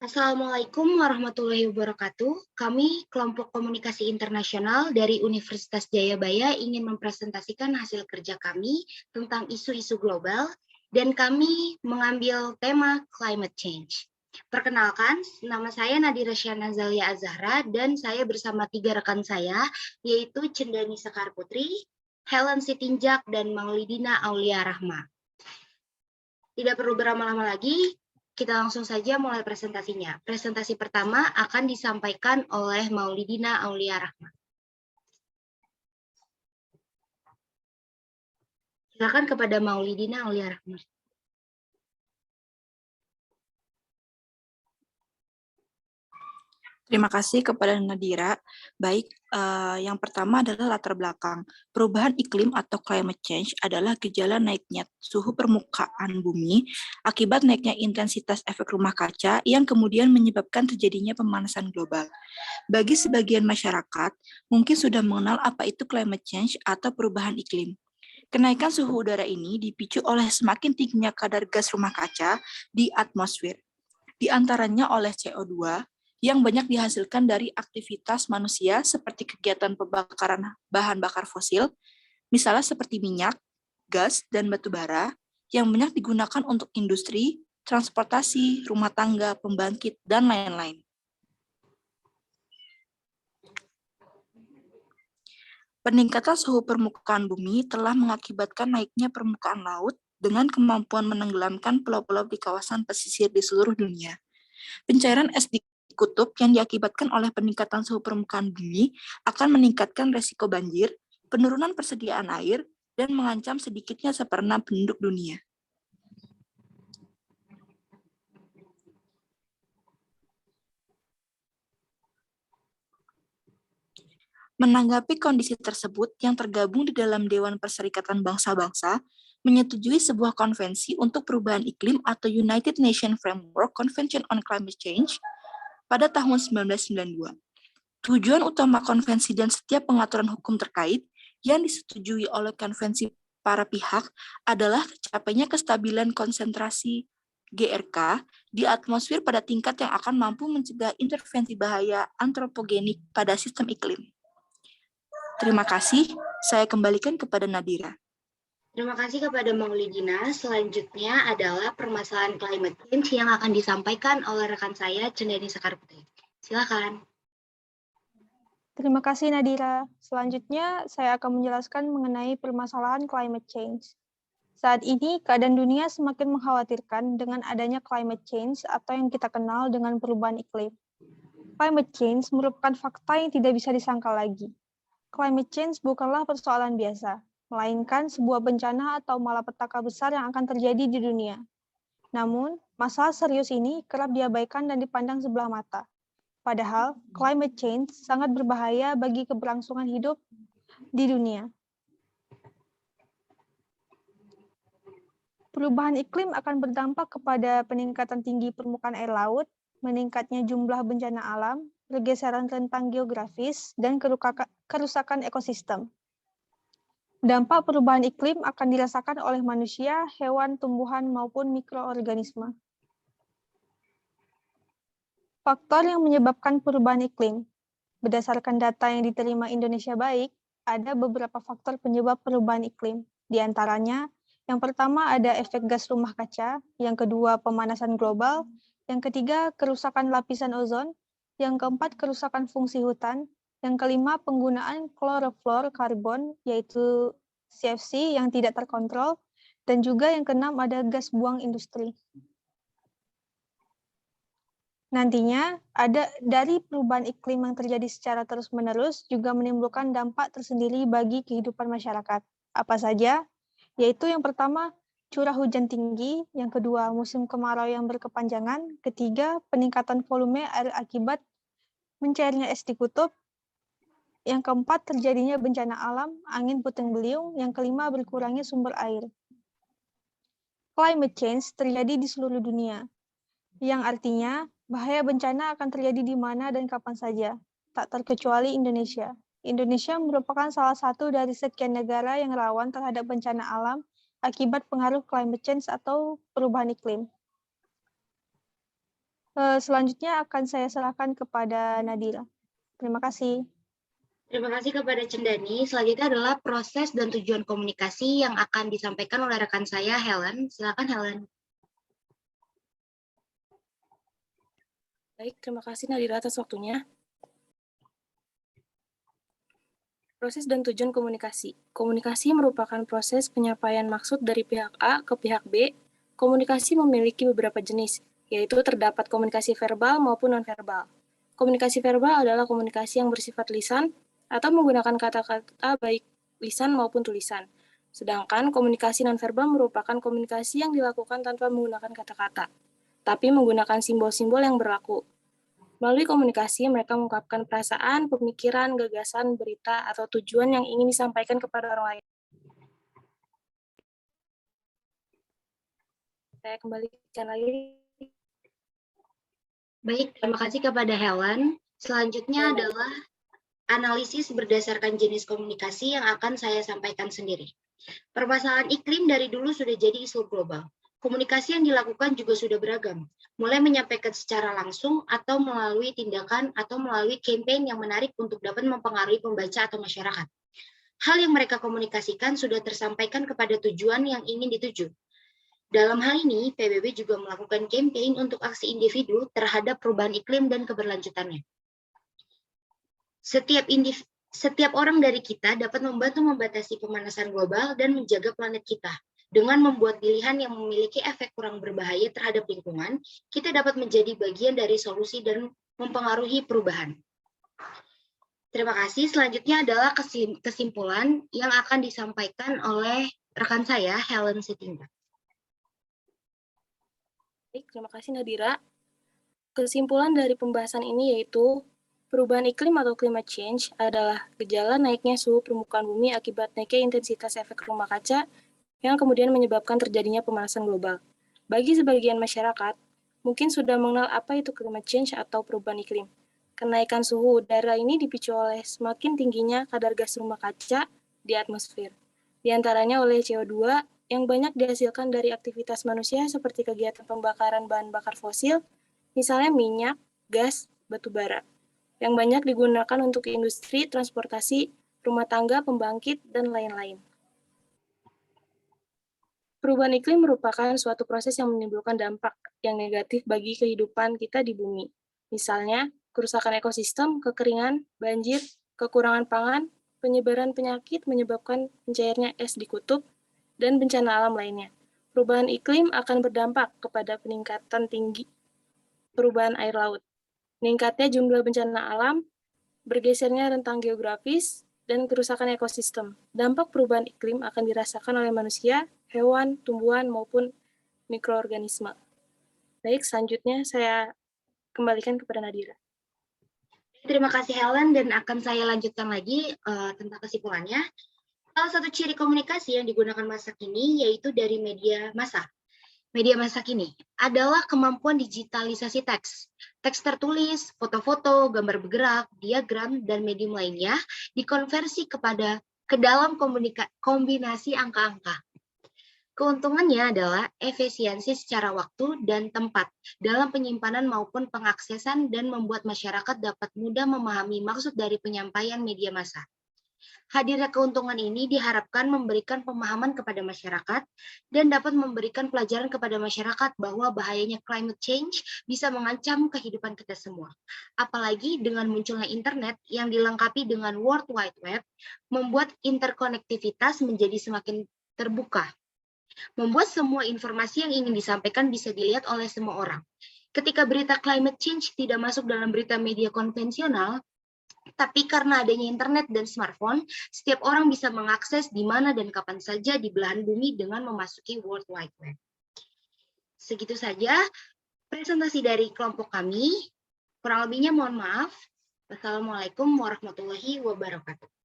Assalamualaikum warahmatullahi wabarakatuh. Kami, kelompok komunikasi internasional dari Universitas Jayabaya, ingin mempresentasikan hasil kerja kami tentang isu-isu global, dan kami mengambil tema climate change. Perkenalkan, nama saya Nadira Syana Zalia Azahra, dan saya bersama 3 rekan saya, yaitu Cendani Sekar Putri, Helen Sitinjak, dan Maulidina Aulia Rahma. Tidak perlu berlama-lama lagi, kita langsung saja mulai presentasinya. Presentasi pertama akan disampaikan oleh Maulidina Aulia Rahma. Silakan kepada Maulidina Aulia Rahma. Terima kasih kepada Nadira. Baik, yang pertama adalah latar belakang. Perubahan iklim atau climate change adalah gejala naiknya suhu permukaan bumi akibat naiknya intensitas efek rumah kaca yang kemudian menyebabkan terjadinya pemanasan global. Bagi sebagian masyarakat, mungkin sudah mengenal apa itu climate change atau perubahan iklim. Kenaikan suhu udara ini dipicu oleh semakin tingginya kadar gas rumah kaca di atmosfer, di antaranya oleh CO2, yang banyak dihasilkan dari aktivitas manusia seperti kegiatan pembakaran bahan bakar fosil, misalnya seperti minyak, gas, dan batu bara, yang banyak digunakan untuk industri, transportasi, rumah tangga, pembangkit, dan lain-lain. Peningkatan suhu permukaan bumi telah mengakibatkan naiknya permukaan laut dengan kemampuan menenggelamkan pulau-pulau di kawasan pesisir di seluruh dunia. Pencairan es di kutub yang diakibatkan oleh peningkatan suhu permukaan bumi akan meningkatkan resiko banjir, penurunan persediaan air, dan mengancam sedikitnya seperenam penduduk dunia. Menanggapi kondisi tersebut, yang tergabung di dalam Dewan Perserikatan Bangsa-Bangsa menyetujui sebuah konvensi untuk perubahan iklim atau United Nations Framework Convention on Climate Change pada tahun 1992. Tujuan utama konvensi dan setiap pengaturan hukum terkait yang disetujui oleh konvensi para pihak adalah tercapainya kestabilan konsentrasi GRK di atmosfer pada tingkat yang akan mampu mencegah intervensi bahaya antropogenik pada sistem iklim. Terima kasih, saya kembalikan kepada Nadira. Terima kasih kepada Maulidina. Selanjutnya adalah permasalahan climate change yang akan disampaikan oleh rekan saya, Cendani Sekar Putri. Silakan. Terima kasih Nadira. Selanjutnya, saya akan menjelaskan mengenai permasalahan climate change. Saat ini, keadaan dunia semakin mengkhawatirkan dengan adanya climate change atau yang kita kenal dengan perubahan iklim. Climate change merupakan fakta yang tidak bisa disangkal lagi. Climate change bukanlah persoalan biasa, melainkan sebuah bencana atau malapetaka besar yang akan terjadi di dunia. Namun, masalah serius ini kerap diabaikan dan dipandang sebelah mata. Padahal, climate change sangat berbahaya bagi keberlangsungan hidup di dunia. Perubahan iklim akan berdampak kepada peningkatan tinggi permukaan air laut, meningkatnya jumlah bencana alam, pergeseran rentang geografis, dan kerusakan ekosistem. Dampak perubahan iklim akan dirasakan oleh manusia, hewan, tumbuhan, maupun mikroorganisme. Faktor yang menyebabkan perubahan iklim. Berdasarkan data yang diterima Indonesia Baik, ada beberapa faktor penyebab perubahan iklim. Di antaranya, yang pertama ada efek gas rumah kaca, yang kedua pemanasan global, yang ketiga kerusakan lapisan ozon, yang keempat kerusakan fungsi hutan, yang kelima penggunaan klorofluorkarbon, yaitu CFC yang tidak terkontrol, dan juga yang keenam ada gas buang industri. Nantinya, ada dari perubahan iklim yang terjadi secara terus-menerus juga menimbulkan dampak tersendiri bagi kehidupan masyarakat. Apa saja? Yaitu yang pertama, curah hujan tinggi, yang kedua, musim kemarau yang berkepanjangan, ketiga, peningkatan volume air akibat mencairnya es di kutub, yang keempat, terjadinya bencana alam, angin puting beliung, yang kelima, berkurangnya sumber air. Climate change terjadi di seluruh dunia, yang artinya bahaya bencana akan terjadi di mana dan kapan saja, tak terkecuali Indonesia. Indonesia merupakan salah satu dari sekian negara yang rawan terhadap bencana alam akibat pengaruh climate change atau perubahan iklim. Selanjutnya akan saya serahkan kepada Nadira. Terima kasih. Terima kasih kepada Cendani. Selanjutnya adalah proses dan tujuan komunikasi yang akan disampaikan oleh rekan saya, Helen. Silakan, Helen. Baik, terima kasih Nadira atas waktunya. Proses dan tujuan komunikasi. Komunikasi merupakan proses penyampaian maksud dari pihak A ke pihak B. Komunikasi memiliki beberapa jenis, yaitu terdapat komunikasi verbal maupun nonverbal. Komunikasi verbal adalah komunikasi yang bersifat lisan atau menggunakan kata-kata baik lisan maupun tulisan. Sedangkan komunikasi nonverbal merupakan komunikasi yang dilakukan tanpa menggunakan kata-kata, tapi menggunakan simbol-simbol yang berlaku. Melalui komunikasi, mereka mengungkapkan perasaan, pemikiran, gagasan, berita, atau tujuan yang ingin disampaikan kepada orang lain. Saya kembalikan lagi. Baik, terima kasih kepada Helen. Selanjutnya adalah analisis berdasarkan jenis komunikasi yang akan saya sampaikan sendiri. Permasalahan iklim dari dulu sudah jadi isu global. Komunikasi yang dilakukan juga sudah beragam, mulai menyampaikan secara langsung atau melalui tindakan atau melalui campaign yang menarik untuk dapat mempengaruhi pembaca atau masyarakat. Hal yang mereka komunikasikan sudah tersampaikan kepada tujuan yang ingin dituju. Dalam hal ini, PBB juga melakukan campaign untuk aksi individu terhadap perubahan iklim dan keberlanjutannya. Setiap orang dari kita dapat membantu membatasi pemanasan global dan menjaga planet kita. Dengan membuat pilihan yang memiliki efek kurang berbahaya terhadap lingkungan, kita dapat menjadi bagian dari solusi dan mempengaruhi perubahan. Terima kasih. Selanjutnya adalah kesimpulan yang akan disampaikan oleh rekan saya, Helen Sitinga. Baik, terima kasih Nadira. Kesimpulan dari pembahasan ini yaitu perubahan iklim atau climate change adalah gejala naiknya suhu permukaan bumi akibat naiknya intensitas efek rumah kaca yang kemudian menyebabkan terjadinya pemanasan global. Bagi sebagian masyarakat, mungkin sudah mengenal apa itu climate change atau perubahan iklim. Kenaikan suhu udara ini dipicu oleh semakin tingginya kadar gas rumah kaca di atmosfer, di antaranya oleh CO2 yang banyak dihasilkan dari aktivitas manusia seperti kegiatan pembakaran bahan bakar fosil, misalnya minyak, gas, batu bara, yang banyak digunakan untuk industri, transportasi, rumah tangga, pembangkit, dan lain-lain. Perubahan iklim merupakan suatu proses yang menimbulkan dampak yang negatif bagi kehidupan kita di bumi. Misalnya, kerusakan ekosistem, kekeringan, banjir, kekurangan pangan, penyebaran penyakit menyebabkan pencairnya es di kutub, dan bencana alam lainnya. Perubahan iklim akan berdampak kepada peningkatan tinggi perubahan air laut, meningkatnya jumlah bencana alam, bergesernya rentang geografis, dan kerusakan ekosistem. Dampak perubahan iklim akan dirasakan oleh manusia, hewan, tumbuhan, maupun mikroorganisme. Baik, selanjutnya saya kembalikan kepada Nadira. Terima kasih Helen, dan akan saya lanjutkan lagi tentang kesimpulannya. Salah satu ciri komunikasi yang digunakan masa kini yaitu dari media massa. Media massa kini adalah kemampuan digitalisasi teks. Teks tertulis, foto-foto, gambar bergerak, diagram, dan medium lainnya dikonversi ke dalam kombinasi angka-angka. Keuntungannya adalah efisiensi secara waktu dan tempat dalam penyimpanan maupun pengaksesan dan membuat masyarakat dapat mudah memahami maksud dari penyampaian media massa. Hadirnya keuntungan ini diharapkan memberikan pemahaman kepada masyarakat dan dapat memberikan pelajaran kepada masyarakat bahwa bahayanya climate change bisa mengancam kehidupan kita semua. Apalagi dengan munculnya internet yang dilengkapi dengan World Wide Web, membuat interkonektivitas menjadi semakin terbuka. Membuat semua informasi yang ingin disampaikan bisa dilihat oleh semua orang. Ketika berita climate change tidak masuk dalam berita media konvensional, tapi karena adanya internet dan smartphone, setiap orang bisa mengakses di mana dan kapan saja di belahan bumi dengan memasuki World Wide Web. Segitu saja presentasi dari kelompok kami. Kurang lebihnya mohon maaf. Wassalamualaikum warahmatullahi wabarakatuh.